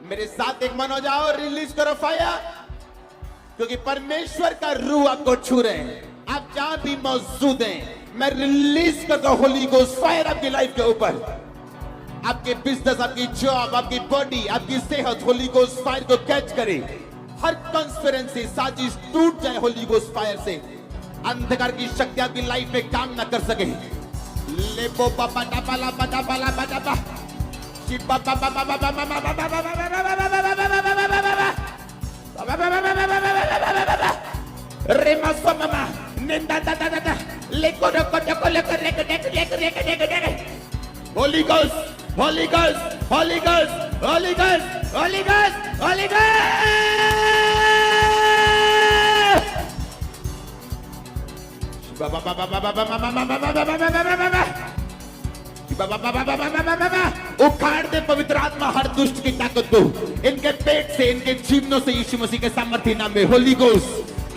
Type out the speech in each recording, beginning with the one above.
मेरे साथ एक मन हो जाओ, रिलीज करो फायर, क्योंकि परमेश्वर का रूह आपको छू रहे हैं। आप जहां भी मौजूद हैं, मैं रिलीज करता हूं होली गोस्ट फायर आपकी लाइफ के ऊपर। आपके बिजनेस, आपकी जॉब, आपकी बॉडी, आपकी सेहत होली गोस्ट फायर को कैच करे। हर कॉन्स्पिरेंसी, साजिश टूट जाए होली गोस्ट फायर से। अंधकार की शक्ति आपकी लाइफ में काम ना कर सके। लेपो पापा टापाला पाटा पाला पाटा पा चिपा पापा पापा रेमा सोमा नेंदा दा दा दा लेको डको डको लेको लेको लेको holy ghost Holy Ghost, Holy Ghost, Holy Ghost, Holy Ghost, Holy Ghost! उखाड़ दे पवित्र आत्मा हर दुष्ट की ताकत को इनके पेट से, इनके जीवनों से यीशु मसीह के सामर्थ्य नाम में। Holy ghost,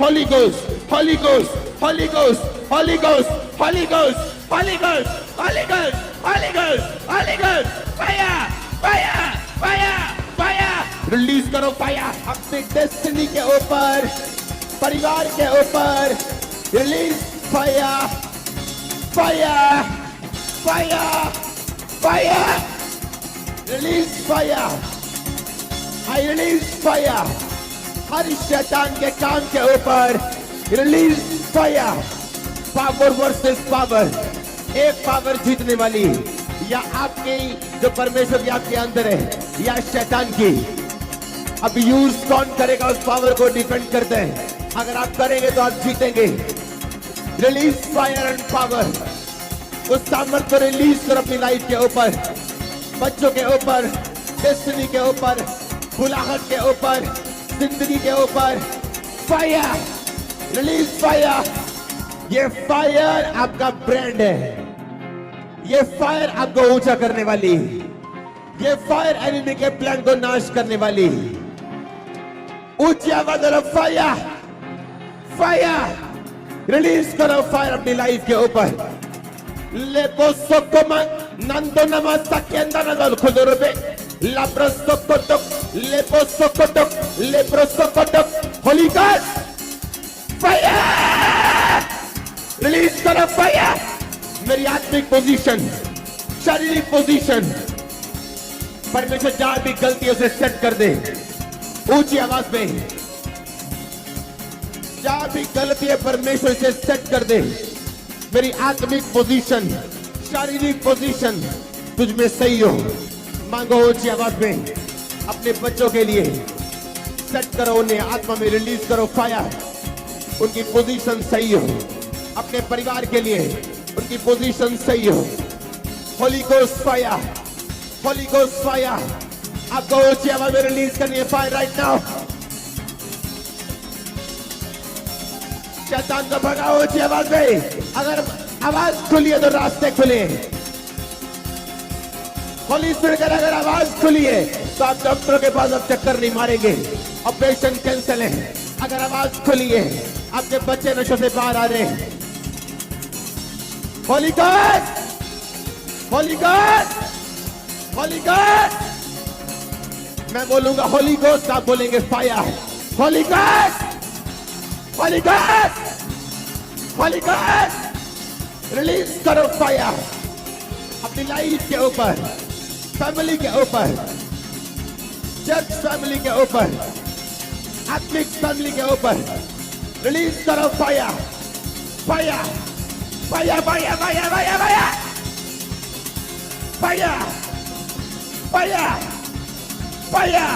Holy Ghost, Holy Ghost, Holy Ghost, Holy Ghost, Holy Ghost, Holy Ghost, Holy Ghost, Holy Ghost, Holy Ghost, fire, fire, fire, fire, release करो फायर अपने डेस्टिनी के ऊपर, परिवार के ऊपर। Release fire, fire, fire, fire, release fire. I release fire हर शैतान के काम के ऊपर। Release fire. Power versus power, एक पावर जीतने वाली, या आपकी जो परमेश्वर की आपके अंदर है, या शैतान की। अब यूज कौन करेगा उस पावर को डिपेंड करते हैं। अगर आप करेंगे तो आप जीतेंगे। Release fire and power. उस सामर्थ को रिलीज कर अपनी लाइफ के ऊपर, बच्चों के ऊपर, डेस्टिनी के ऊपर, बुलाहट के ऊपर, जिंदगी के ऊपर। Fire, release fire. ये फायर आपका ब्रांड है। ये फायर आपको ऊंचा करने वाली। ये फायर एनिमी के प्लान को नाश करने वाली। ऊंची आवाज वाला फायर, फायर। रिलीज करो फायर अपनी लाइफ के ऊपर। लेपो सोकोमा नंदो नमा सकेंदा नदल खुदरो पे लाब्रस्तो कोटक लेपो सोकोटक लेब्रस्तो कोटक। होली गॉड फायर, रिलीज करो फायर। मेरी आत्मिक पोजीशन, शारीरिक पोजीशन, परमेश्वर जहां भी गलतियों से सेट कर दे। ऊंची आवाज में जहां भी गलती है परमेश्वर से सेट कर दे। मेरी आत्मिक पोजीशन, शारीरिक पोजीशन तुझ में सही हो। मांगो ऊंची आवाज में अपने बच्चों के लिए। सेट करो उन्हें आत्मा में, रिलीज करो फायर। उनकी पोजीशन सही हो। अपने परिवार के लिए उनकी पोजीशन सही हो। Holi ghost fire, holy ghost fire. आपको ऊंची आवाज में रिलीज करनी है फायर राइट नाउ। शैतान को भगाओ ऊंची आवाज में। अगर आवाज खुली है तो रास्ते खुले। होली स्पिरिट अगर आवाज खुली है तो आप डॉक्टरों के पास अब चक्कर नहीं मारेंगे। ऑपरेशन कैंसिल है। अगर आवाज खुली है, आपके बच्चे नशे से बाहर आ रहे हैं। Holi God, holy God, holy God. मैं बोलूंगा होली गोस्ट, आप बोलेंगे fire. Holi God, holy God, holy God. Release करो फायर अपनी लाइफ के ऊपर, फैमिली के ऊपर, चर्च फैमिली के ऊपर, आत्मिक फैमिली के ऊपर। रिलीज करो fire, fire, fire, fire, fire, fire, fire, fire, fire, fire.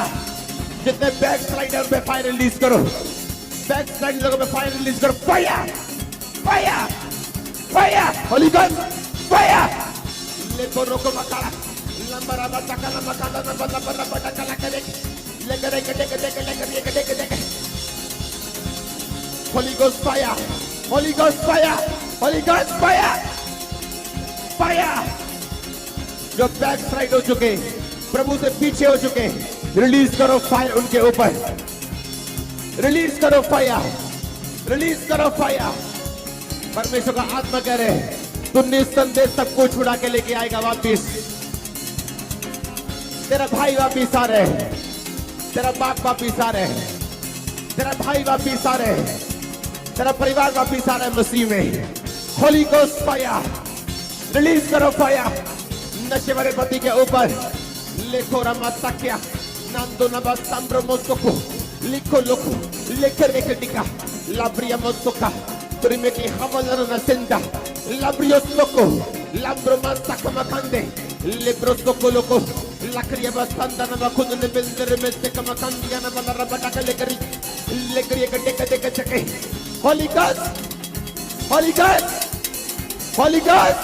जितने बैक स्लाइडर पे फायर रिलीज करो, बैक स्लाइड लोगों पे फायर रिलीज करो। Fire, fire, fire. Holy ghost fire. लेको रोको मकाला लंबरा बटका लंबका लंबरा बटका लगे लेकर लेकर Holi ghost fire, holy ghost fire, holy ghost fire, fire. जो बैक साइड हो चुके, प्रभु से पीछे हो चुके, रिलीज करो फायर उनके ऊपर। रिलीज करो फायर, रिलीज करो फायर। परमेश्वर का आत्मा कह रहे हैं तू निस्संदेह सबको छुड़ा के लेके आएगा वापिस। तेरा भाई वापिस आ रहे हैं, तेरा बाप वापिस आ रहे हैं, तेरा भाई वापिस आ रहे हैं, तेरा परिवार वापिस आ रहा है मसीह में। होली गोस्ट फायर, रिलीज करो फायर नशे वाले पति के ऊपर। लिखो रमासाक्या नंदो नबास्ताम्ब्रो मोसोको, लिखो लोको लेकर लेकर टिका लाब्रिया मोसोका तुरिमे की हवलर नसेंदा लाब्रियो सोको लाब्रो मासाका makande libro सोको लोको लकड़िया बस्तांदा नबा खुद ने बिल्डर में से कम कंदिया नबा रबटा के लेकरी लेकरी कटे कटे कटे। Holy God, holy God, holy God,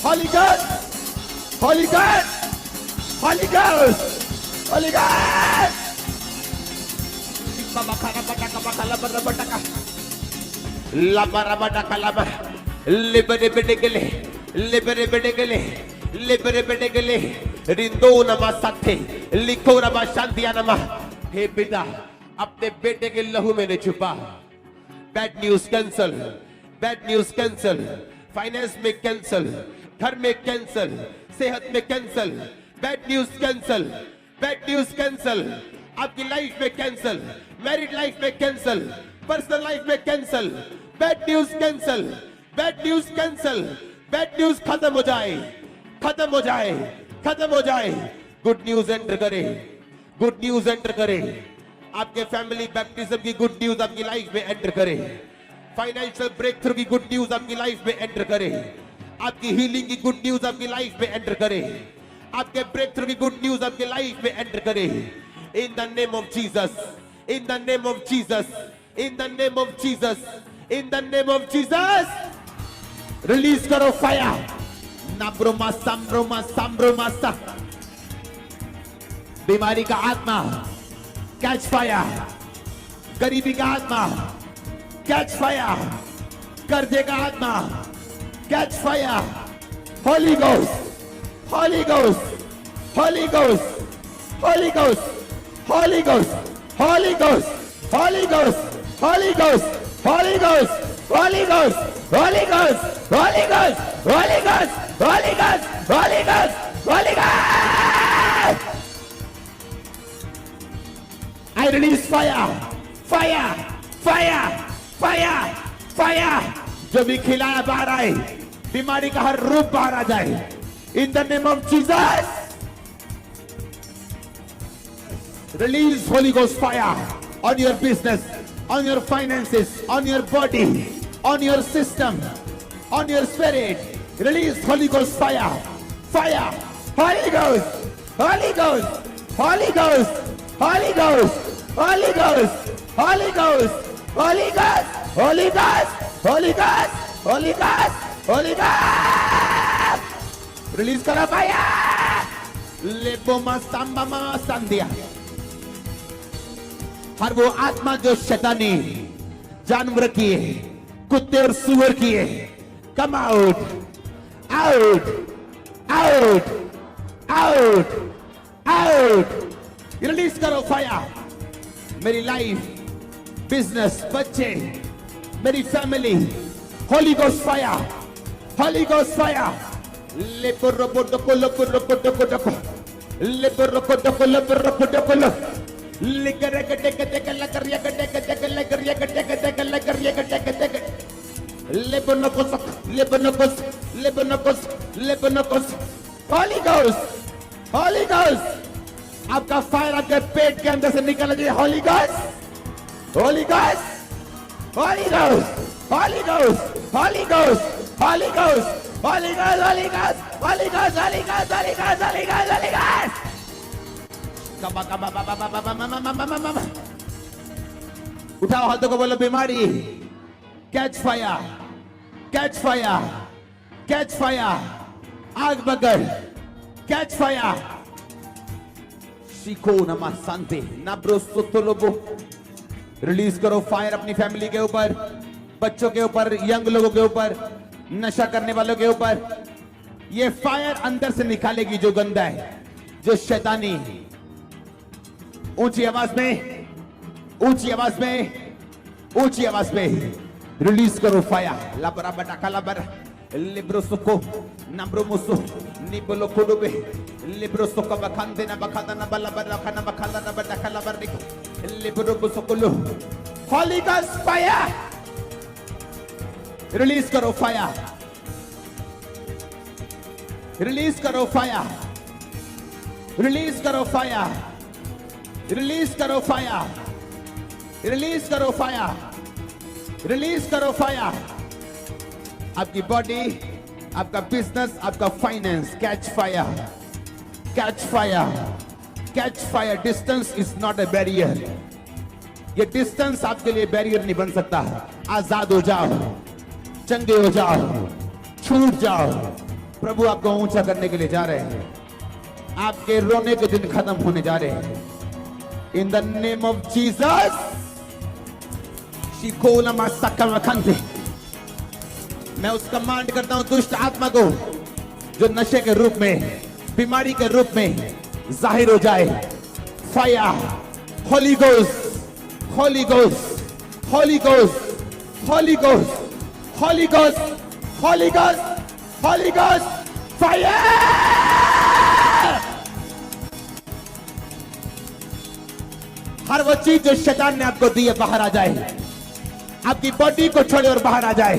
holy God, holy God, holy God, holy God. बाबा खाना बटा बकला बटा का लाबरा बटा कलाबा लिबरे बेटे के ले लिबरे बेटे के ले लिबरे बेटे के ले रिंदो नमा साथे लिखो नमा शांतिया नमा। हे पिता अपने बेटे के लहू में ने छुपा। Bad news cancel, bad news cancel, finance में कैंसल, घर में कैंसल, सेहत में cancel, bad news cancel, bad news cancel, आपकी लाइफ में कैंसल, मैरिड लाइफ में कैंसल, पर्सनल लाइफ में cancel, bad news cancel, bad news cancel, bad news खत्म हो जाए, खत्म हो जाए, खत्म हो जाए। गुड न्यूज एंटर करे, गुड न्यूज एंटर करे, आपके फैमिली बैप्टिज्म की गुड न्यूज आपकी लाइफ में एंटर करे, फाइनेंशियल ब्रेक थ्रू की गुड न्यूज आपकी लाइफ में एंटर करे, आपकी हीलिंग की गुड न्यूज आपकी लाइफ में एंटर करे, आपके ब्रेक थ्रू की गुड न्यूज आपकी लाइफ में एंटर करे। In the name of Jesus, in the name of Jesus, in the name of Jesus, in the name of Jesus release करो fire. नाब्रोमा सांब्रोमा सांब्रोमा सा बीमारी का आत्मा कैच फायर, गरीबी का आत्मा कैच फायर, कर्जे का आत्मा catch fire. Holy ghost, holy ghost, holy ghost, holy ghost, holy ghost, holy ghost, holy ghost, holy ghost, holy ghost, holy ghost, holy ghost, holy ghost, holy ghost, holy ghost, holy ghost, holy ghost. I release fire, fire, fire, fire, fire। जो भी खिलाया बाहर आए, बीमारी का हर रूप बाहर आ जाए। In the name of Jesus, release Holy Ghost fire on your business, on your finances, on your body, on your system, on your spirit. Release Holy Ghost fire, fire, Holy Ghost, Holy Ghost, Holy Ghost, Holy Ghost, Holy Ghost, Holy Ghost, Holy Ghost, Holy Ghost, Holy Ghost, Holy Ghost, Holy Ghost। Release करो fire। लेबो मस्ताम्बा मस्तांदिया। हर वो आत्मा जो शैतानी जानवर की है, कुत्ते और सुअर की है, come out, out, out, out, out। Release करो फायर। मेरी लाइफ, बिजनेस, बच्चे, मेरी family, holy ghost fire, holy ghost fire. लेबरो पोटको लेबरो पोटको डको, लेबरो पोटको लेबरो पोटको लो, लेकर कटे कटे कला करिया कटे कटे कला करिया कटे कटे कला करिया कटे कटे लेबनो कोस, लेबनो कोस, लेबनो कोस, लेबनो कोस। Holy ghost, holy ghost. आपका फायर आपके पेट के अंदर से निकल जाए। Holy ghost, holy ghost, holy ghost, holy ghost, holy ghost, holy ghost, holy ghost, holy ghost, holy ghost, holy ghost, holy ghost, holy ghost, holy ghost. कबा कबा बाबा बाबा मामा मामा मामा। उठाओ हाथों को, बोलो बीमारी catch fire, catch fire, catch fire. आग बगर catch fire. सीखो नमा शांति नाब्रो सोतोलोबो। रिलीज करो फायर अपनी फैमिली के ऊपर, बच्चों के ऊपर, यंग लोगों के ऊपर, नशा करने वालों के ऊपर। ये फायर अंदर से निकालेगी जो गंदा है, जो शैतानी। ऊंची आवाज में, ऊंची आवाज में, ऊंची आवाज में रिलीज करो फायर। लाबरा बटा कलाबर लिब्रो सुको नब्रो मुसु निबलो कोडोबे लिब्रो सुको बखांदे ना बखादा ना बला बला खाना बखादा ना बटा Holy Ghost fire. Release करो fire. Release करो fire. Release करो fire. Release करो fire. Release करो fire. Release करो fire. आपकी बॉडी, आपका बिजनेस, आपका finance catch fire. Catch fire. Catch fire. Distance is not a barrier. ये डिस्टेंस आपके लिए बैरियर नहीं बन सकता. आजाद हो जाओ, चंगे हो जाओ, छूट जाओ. प्रभु आपको ऊंचा करने के लिए जा रहे हैं. आपके रोने के दिन खत्म होने जा रहे हैं. In the name of Jesus. मैं उस कमांड करता हूं दुष्ट आत्मा को जो नशे के रूप में, बीमारी के रूप में जाहिर हो जाए. Fire. Holy ghost. Holy Ghost, Holy Ghost, Holy Ghost, Holy Ghost, Holy Ghost, Holy Ghost, fire! हर वो चीज जो शैतान ने आपको दी है बाहर आ जाए. आपकी बॉडी को छोड़े और बाहर आ जाए.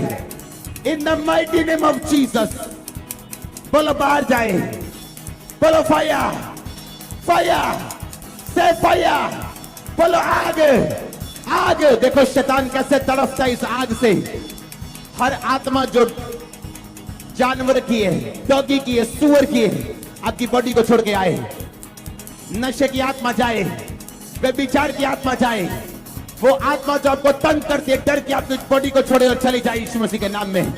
In the mighty name of Jesus. बोलो बाहर जाए. बोलो फायर. फायर. से फायर. बोलो आग. आग. देखो शैतान कैसे तड़पता है इस आग से. हर आत्मा जो जानवर की है, डॉगी की है, सुअर की है, आपकी बॉडी को छोड़ के आए. नशे की आत्मा जाए, व्यभिचार की आत्मा जाए. वो आत्मा जो आपको तंग करती है, डर की आपकी बॉडी को छोड़े और चली जाए यीशु मसीह के नाम में.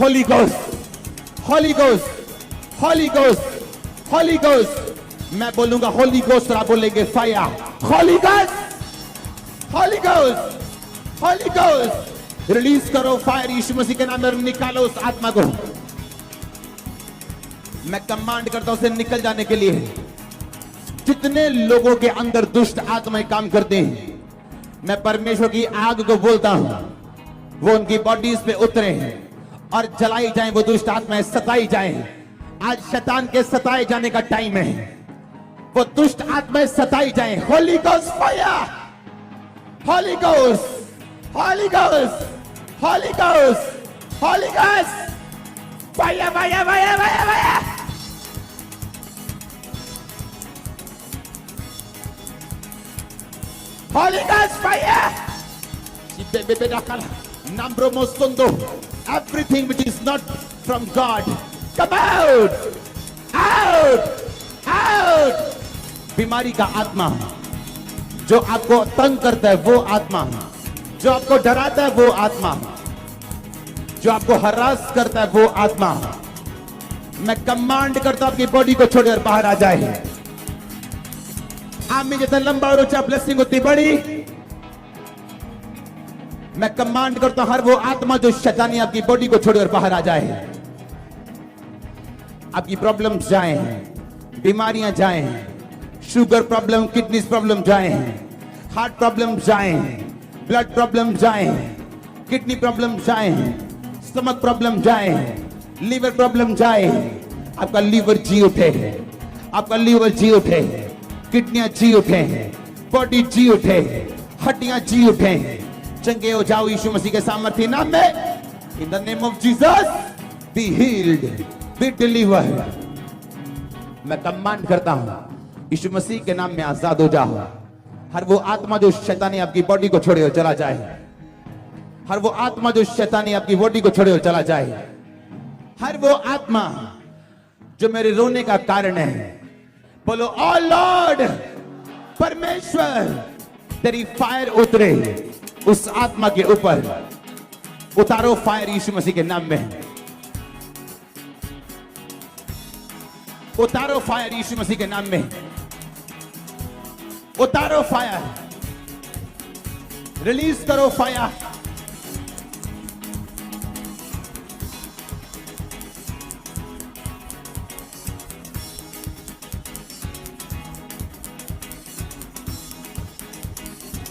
Holy ghost, holy ghost, holy ghost, holy ghost. मैं बोलूंगा होली गोस्ट और आप बोलेंगे fire. Holy ghost, holy ghost, holy ghost. Release करो फायर यीशु मसीह के नाम में. निकालो उस आत्मा को. मैं कमांड करता हूं उसे निकल जाने के लिए. जितने लोगों के अंदर दुष्ट आत्माएं काम करते हैं, मैं परमेश्वर की आग को बोलता हूं, वो उनकी बॉडीज पे उतरे और जलाई जाएं. वो दुष्ट आत्माएं सताई जाएं. आज शैतान के सताए जाने का टाइम है. वो दुष्ट आत्माएं सताई जाएं. Holi ghost fire. Holy ghost, holy ghost, holy ghost, holy ghost fire, fire, fire, fire, fire. Holy Ghost fire! Everything which is not from God, come out! Out! Out! बीमारी का आत्मा जो आपको तंग करता है, वो आत्मा जो आपको डराता है, वो आत्मा जो आपको हरास करता है, वो आत्मा, मैं कमांड करता हूं आपकी बॉडी को छोड़कर बाहर आ जाए. आमीन. जितना लंबा और ऊंचा ब्लेसिंग उतनी बड़ी. मैं कमांड करता हूं हर वो आत्मा जो शैतानी आपकी बॉडी को छोड़कर बाहर आ जाए. आपकी प्रॉब्लम्स जाएं, बीमारियां जाएं, शुगर प्रॉब्लम, किडनी प्रॉब्लम जाएं, हार्ट प्रॉब्लम जाएं, ब्लड प्रॉब्लम जाएं, किडनी प्रॉब्लम जाएं, स्टमक प्रॉब्लम जाएं, लीवर प्रॉब्लम जाए. आपका लीवर जी उठे, आपका लीवर जी उठे, किडनियां जी उठे, बॉडी जी उठे, हड्डियां जी उठे. चंगे हो जाओ यीशु मसीह के सामर्थ्य नाम में. In the name of Jesus be healed, be delivered. मैं कमांड करता हूं यीशु मसीह के नाम में आजाद हो जाओ. हर वो आत्मा जो शैतानी आपकी बॉडी को छोड़े और चला जाए. हर वो आत्मा जो शैतानी आपकी बॉडी को छोड़े और चला जाए. हर वो आत्मा जो मेरे रोने का कारण है, बोलो ओ लॉर्ड, परमेश्वर तेरी फायर उतरे उस आत्मा के ऊपर. उतारो फायर यीशु मसीह के नाम में. उतारो फायर यीशु मसीह के नाम में. उतारो फायर. रिलीज करो फायर.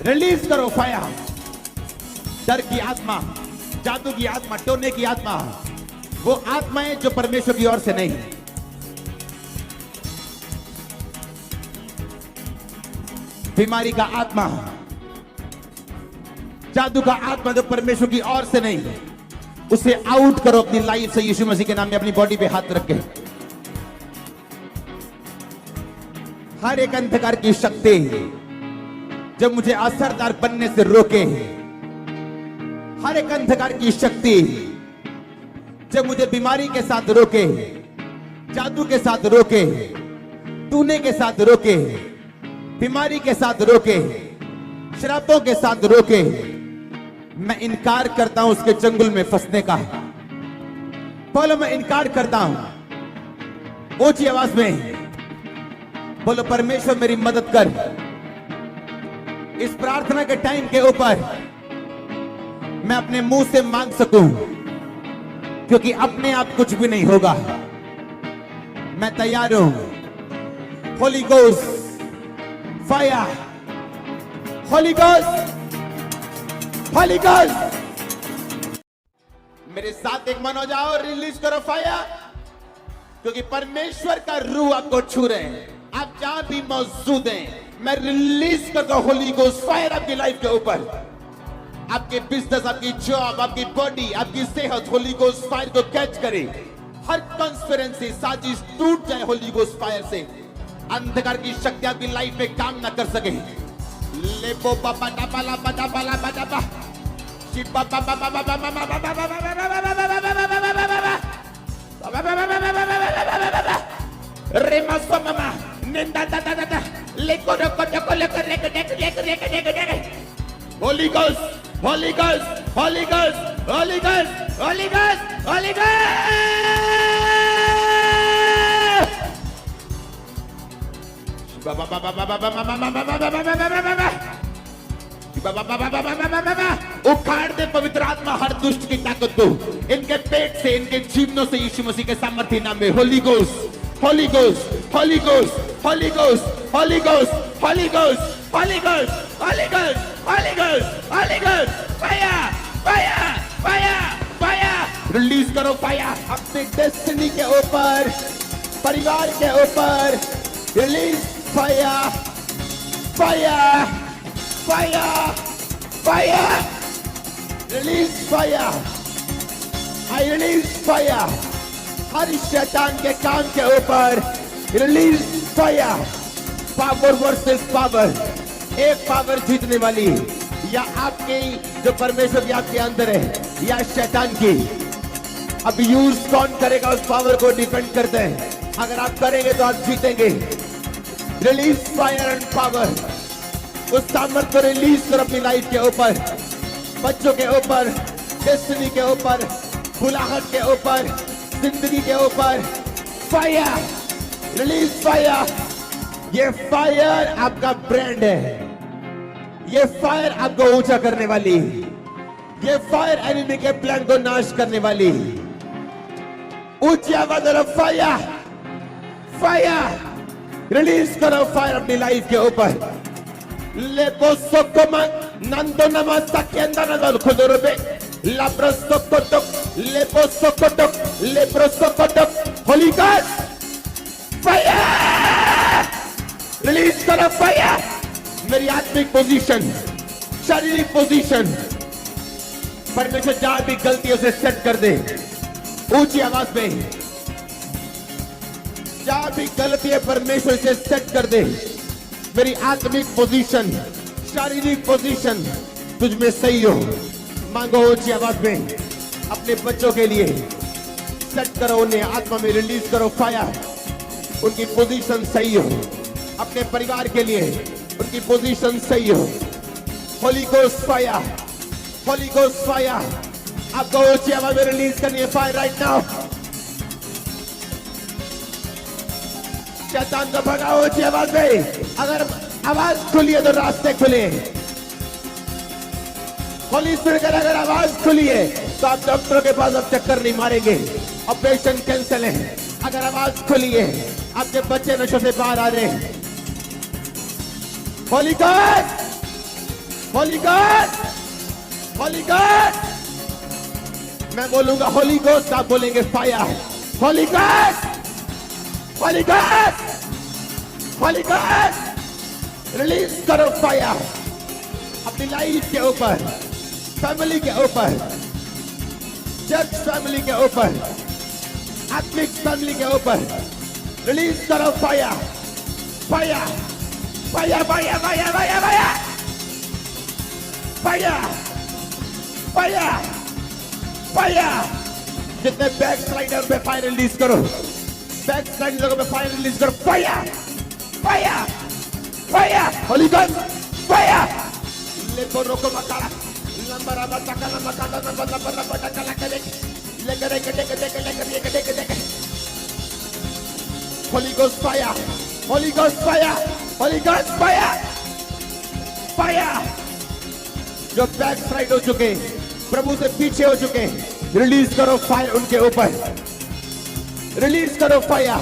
रिलीज करो फायर. डर की आत्मा, जादू की आत्मा, टोने की आत्मा, वो आत्माएं जो परमेश्वर की ओर से नहीं. बीमारी का आत्मा, जादू का आत्मा जो परमेश्वर की ओर से नहीं, उसे आउट करो अपनी लाइफ से यीशु मसीह के नाम में। अपनी बॉडी पे हाथ रख के हर एक अंधकार की शक्ति जो मुझे असरदार बनने से रोके, हर एक अंधकार की शक्ति जो मुझे बीमारी के साथ रोके, जादू के साथ रोके, टूने के साथ रोके, बीमारी के साथ रोके, शराबों के साथ रोके, मैं इनकार करता हूं उसके चंगुल में फंसने का। बोलो मैं इनकार करता हूं। ऊंची आवाज में बोलो परमेश्वर मेरी मदद कर। इस प्रार्थना के टाइम के ऊपर मैं अपने मुंह से मांग सकूं, क्योंकि अपने आप कुछ भी नहीं होगा। मैं तैयार हूं। Holi ghost fire, holy ghost, holy ghost. मेरे साथ एक मन हो जाओ, रिलीज करो फायर, क्योंकि परमेश्वर का रूह आपको छू रहे हैं। आप जहां भी मौजूद हैं, मैं रिलीज करता हूं होली गोस्ट फायर आपकी लाइफ के ऊपर। आपके बिजनेस, आपकी जॉब, आपकी बॉडी, आपकी सेहत होली गोस्ट फायर को कैच करे। हर कॉन्स्पिरेंसी, साजिश टूट जाए होली गोस्ट फायर से। अंधकार की शक्ति आपकी लाइफ में काम ना कर सके। लेपो पापा टापाला पाटा पाला पाटा पा चिपा पापा पापा रेमा सोमा नेंदा दा दा दा लेको डको डको लेको लेको लेको लेको लेको लेको holy ghost, holy ghost, holy ghost, holy ghost, holy ghost, holy ghost. उखाड़ दे पवित्र आत्मा हर दुष्ट की ताकत को इनके पेट से, इनके जीवनों से यीशु मसीह के सामर्थ्य नाम में। Holy ghost, holy ghost, holy ghost, holy ghost, holy ghost, holy ghost, holy ghost, holy ghost, holy ghost, holy ghost, fire, fire, fire, fire. Release करो फायर अपने डेस्टिनी के ऊपर, परिवार के ऊपर। Release fire, fire, fire, fire. Release fire, I release fire हर शैतान के काम के ऊपर। Release fire, power versus power. एक पावर जीतने वाली, या आपकी जो परमेश्वर की आपके अंदर है, या शैतान की। अब यूज कौन करेगा उस पावर को डिपेंड करते हैं। अगर आप करेंगे तो आप जीतेंगे। Release fire and power. उस सामर्थ को रिलीज कर अपनी लाइफ के ऊपर, बच्चों के ऊपर, डेस्टिनी के ऊपर, बुलाहट के ऊपर, जिंदगी के ऊपर। Fire, release fire. ये फायर आपका ब्रांड है। ये फायर आपको ऊंचा करने वाली, ये फायर एनिमी के प्लान को नाश करने वाली। ऊंची आवाज में फायर, फायर। रिलीज करो फायर अपनी लाइफ के ऊपर। लेपो सोकोमा नंदो नमा साकेंदा नदल खुदुरबे लाब्रो सोकोटक, लेपो सोकोटक, लेब्रो सोकोटक। होली गॉड फायर, रिलीज करो फायर। मेरी आत्मिक पोजीशन, शारीरिक पोजीशन, परमेश्वर जहां भी गलतियों से सेट कर दे। ऊंची आवाज में जहां भी गलती है परमेश्वर से सेट कर दे। मेरी आत्मिक पोजीशन, शारीरिक पोजीशन तुझ में सही हो। मांगो ऊंची आवाज में अपने बच्चों के लिए। सेट करो उन्हें आत्मा में, रिलीज करो फायर। उनकी पोजीशन सही हो। अपने परिवार के लिए उनकी पोजीशन सही हो। Holi ghost fire, holy ghost fire. आपको ऊंची आवाज में रिलीज करनी है फायर राइट नाउ। शैतान को भगाओ ऊंची आवाज में। अगर आवाज खुली है तो रास्ते खुले। होली स्पिरिट अगर आवाज खुली है तो आप डॉक्टरों के पास अब चक्कर नहीं मारेंगे। ऑपरेशन कैंसिल है। अगर आवाज खुली है, आपके बच्चे नशों से बाहर आ रहे हैं। Holi God, holy God, holy God. मैं बोलूंगा होली गोस्ट, आप बोलेंगे fire. Holi God, holy God, holy God, release करो फायर अपनी लाइफ के ऊपर, फैमिली के ऊपर, चर्च फैमिली के ऊपर, आत्मिक फैमिली के ऊपर। रिलीज करो fire, fire, fire, fire, fire, fire, fire, fire, fire. जितने बैक स्लाइडर पे फायर रिलीज करो, बैक स्लाइडर पे फायर रिलीज करो। Fire, fire, fire, Holi God, fire. ले बोरो को मकाला, लंबरा बटका लंबका लंबरा बटका लकले, लेकर लेकर Holy Ghost fire, Holy Ghost fire, Holy Ghost fire, fire। जो बैक साइड हो चुके, प्रभु से पीछे हो चुके, रिलीज करो फायर उनके ऊपर, रिलीज करो फायर,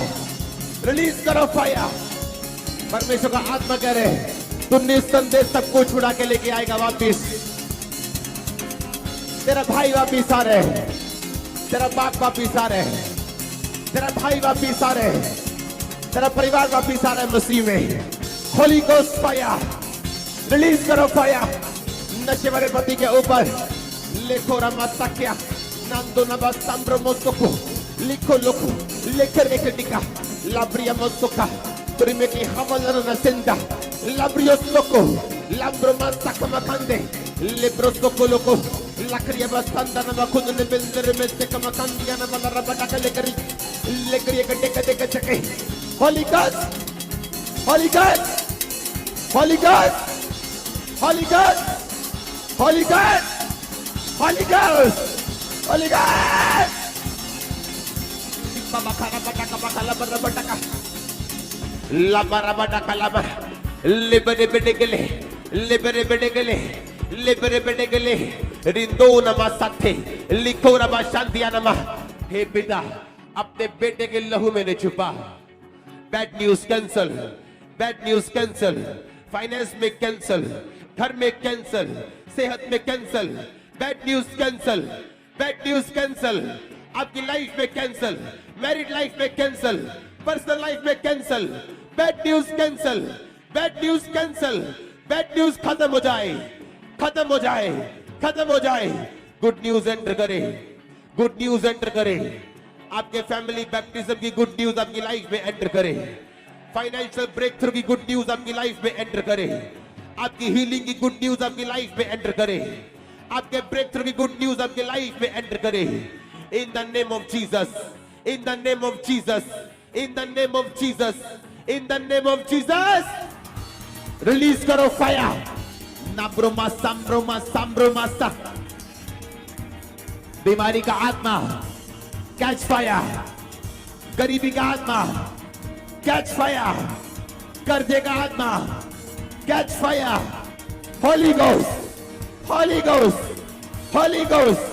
रिलीज करो फायर। परमेश्वर का आत्मा कह रहे, तू निस्संदेह सबको छुड़ा के लेके आएगा वापिस। तेरा भाई वापिस आ रहे हैं, तेरा बाप वापिस आ रहे हैं, तेरा भाई वापिस आ रहे हैं, तेरा परिवार वापिस आ रहा है मसीह में। होली गोस्ट फायर, रिलीज करो फायर नशे वाले पति के ऊपर। लिखो रमास्ताक्या नंदो नबास्ताम्ब्रो मोस्तोको, लिखो लोको लेकर लेकर निका लाब्रिया मोस्तोका तुरिमे की हमलर नसेंदा लाब्रियो सोको लाब्रो मास्ताका मकांदे लिब्रो सोको लोको लकड़िया बस्तांदा नबाकुन ने बिंदर में से कमकांदिया नबाला रबटा का लेकर ये कटे कटे कटे। Holy Ghost, Holy Ghost, Holy Ghost, Holy Ghost, Holy Ghost, Holy Ghost, Holy Ghost. Baba kana bataka bakala bataka, labara bataka laba, libere bedegele, libere bedegele, libere bedegele, rindo nama sathe, लिखो रमा शांतिया नमा। हे पिता अपने बेटे के लहू में ने छुपा। Bad news cancel, bad news cancel, finance में कैंसल, घर में कैंसल, सेहत में cancel, bad news cancel, bad news cancel, आपकी लाइफ में कैंसल, मैरिड लाइफ में कैंसल, पर्सनल लाइफ में cancel, bad news cancel, bad news cancel, bad news खत्म हो जाए, खत्म हो जाए, खत्म हो जाए। गुड न्यूज एंटर करे, गुड न्यूज एंटर करे, आपके फैमिली बैप्टिज्म की गुड न्यूज आपकी लाइफ में एंटर करे, फाइनेंशियल ब्रेक थ्रू की गुड न्यूज आपकी लाइफ में एंटर करे, आपकी हीलिंग की गुड न्यूज आपकी लाइफ में एंटर करे, आपके ब्रेक थ्रू की गुड न्यूज आपकी लाइफ में एंटर करे। In the name of Jesus, in the name of Jesus, in the name of Jesus, in the name of Jesus. Release करो fire, नाब्रोमा सांब्रोमा सांब्रोमा सा। बीमारी का आत्मा कैच फायर, गरीबी का आत्मा कैच फायर, कर्जे का आत्मा catch fire. Holy ghost, holy ghost, holy ghost,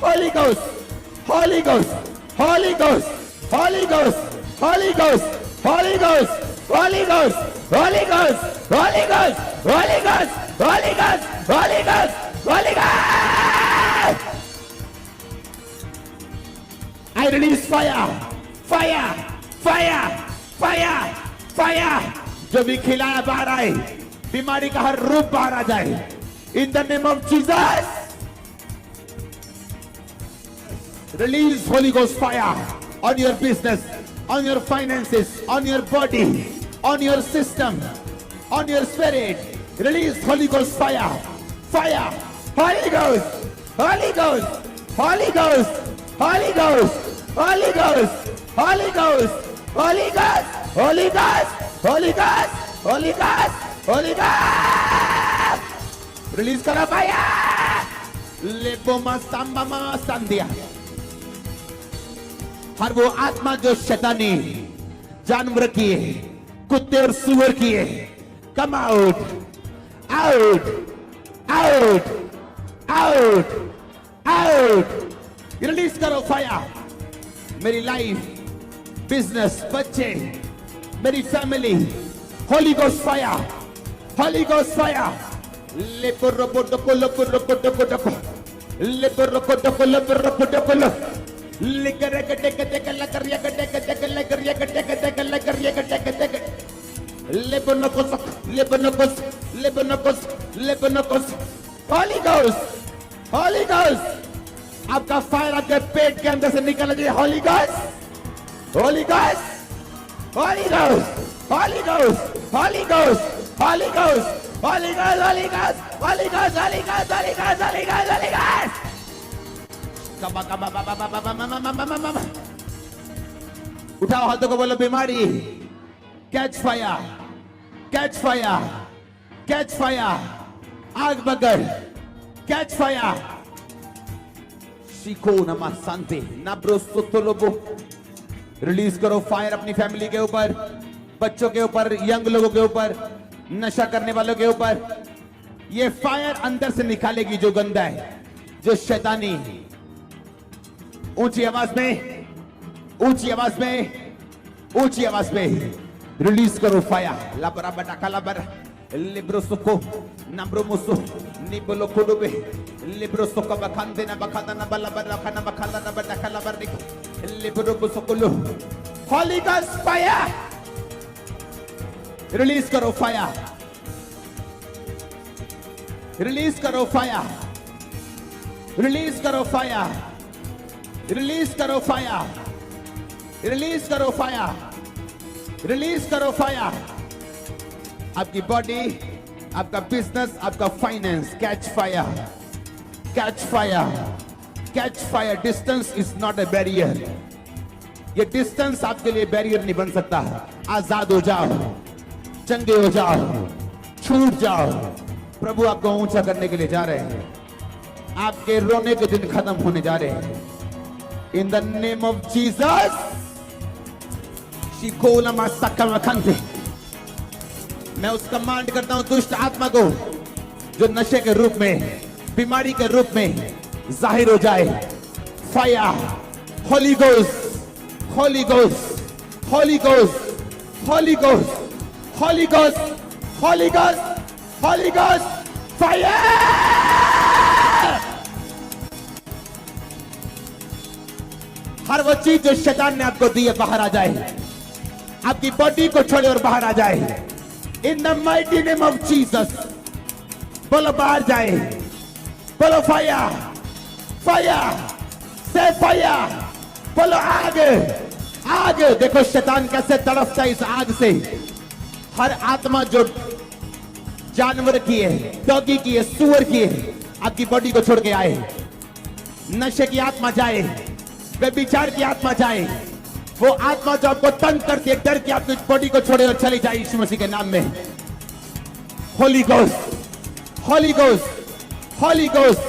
holy ghost, holy ghost, holy ghost, holy ghost, holy ghost, holy ghost, holy ghost, holy ghost, holy ghost, holy ghost, holy ghost, holy ghost, holy ghost. I release fire, fire, fire, fire, fire। जो भी खिलाया बाहर आए, बीमारी का हर रूप बाहर आ जाए। In the name of Jesus, release Holy Ghost fire on your business, on your finances, on your body, on your system, on your spirit. Release Holy Ghost fire, fire, Holy Ghost, Holy Ghost, Holy Ghost, Holy Ghost, Holy Ghost, Holy Ghost, Holy Ghost, Holy Ghost, Holy Ghost, Holy Ghost, Holy Ghost। Release करो fire, लेबो मस्ताम्बा मस्तांदिया। हर वो आत्मा जो शैतानी जानवर की है, कुत्ते और सुअर की है, come out, out, out, out, out. Release करो फायर। मेरी लाइफ, बिजनेस, बच्चे, मेरी family, holy ghost fire, holy ghost fire. लेपोरोपोटोको लोपोरोपोटोको लेपोरोपोटोको लोपोरोपोटोको लेकर Lebanocus, Lebanocus, Lebanocus, Lebanocus. Holy Ghost, Holy Ghost. आपका फायर आपके पेट के अंदर से निकल रही है. Holy Ghost, Holy Ghost, Holy Ghost, Holy Ghost, Holy Ghost, Holy Ghost, Holy Ghost, Holy Ghost, Holy Ghost, Holy Ghost, Holy Ghost, Holy Ghost, Holy Ghost. उठाओ हाथों को, बोलो बीमारी catch fire, catch fire, catch fire, आग बगर, catch fire. सीखो नमा शांति नाब्रोस्तोलोबो. Release करो फायर अपनी फैमिली के ऊपर, बच्चों के ऊपर, यंग लोगों के ऊपर, नशा करने वालों के ऊपर. ये फायर अंदर से निकालेगी जो गंदा है, जो शैतानी. ऊंची आवाज में, ऊंची आवाज में, ऊंची आवाज में रिलीज करो फायर. लाबरा बटा कलाबर लिब्रोसोको नब्रोमोसो निबलो कोडोबे लिब्रोसोको बखांदे ना बखादा ना बलाबर रखना बखादा ना बटा कलाबर निक लिब्रोसोकोलो. हॉली गॉस्ट फायर. रिलीज करो फायर, रिलीज करो फायर, रिलीज करो फायर, रिलीज करो फायर, रिलीज करो फायर, रिलीज करो फायर. आपकी बॉडी, आपका बिजनेस, आपका finance catch fire, catch fire, catch fire. Distance is not a barrier. ये डिस्टेंस आपके लिए बैरियर नहीं बन सकता. आजाद हो जाओ, चंगे हो जाओ, छूट जाओ. प्रभु आपको ऊंचा करने के लिए जा रहे हैं. आपके रोने के दिन खत्म होने जा रहे हैं. In the name of Jesus. मैं उस कमांड करता हूं दुष्ट आत्मा को जो नशे के रूप में, बीमारी के रूप में जाहिर हो जाए. Fire, holy ghost, holy ghost, holy ghost, holy ghost, holy ghost, holy ghost, holy ghost. Fire. हर वो चीज जो शैतान ने आपको दी है बाहर आ जाए. आपकी बॉडी को छोड़े और बाहर आ जाए. In the mighty name of Jesus. बोलो बाहर जाए, बोलो फायर, फायर, से फायर. बोलो आग, आग. देखो शैतान कैसे तड़पता है इस आग से. हर आत्मा जो जानवर की है, डॉगी की है, सुअर की है, आपकी बॉडी को छोड़ के आए. नशे की आत्मा जाए, व्यभिचार की आत्मा जाए. वो आत्मा जो आपको तंग करती है, डर की आपकी बॉडी को छोड़े और चली जाए यीशु मसीह के नाम में. Holy ghost, holy ghost, holy ghost,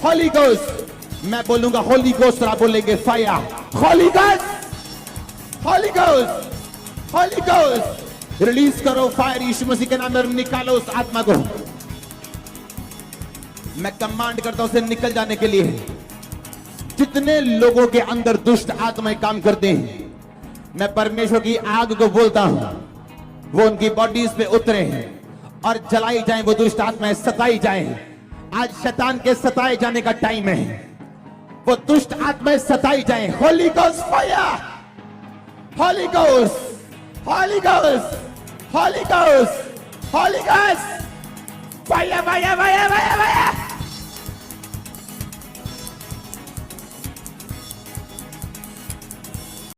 holy ghost. मैं बोलूंगा होली गोस्ट और आप बोलेंगे fire. Holy ghost, holy ghost, holy ghost. Release करो फायर यीशु मसीह के नाम में. निकालो उस आत्मा को. मैं कमांड करता हूं उसे निकल जाने के लिए. जितने लोगों के अंदर दुष्ट आत्माएं काम करते हैं, मैं परमेश्वर की आग को बोलता हूं, वो उनकी बॉडीज पे उतरे और जलाई जाएं. वो दुष्ट आत्माएं सताई जाएं. आज शैतान के सताए जाने का टाइम है. वो दुष्ट आत्माएं सताई जाएं. Holi ghost fire, holy ghost, holy ghost, holy ghost, holy ghost. Fire, fire, fire, fire, fire.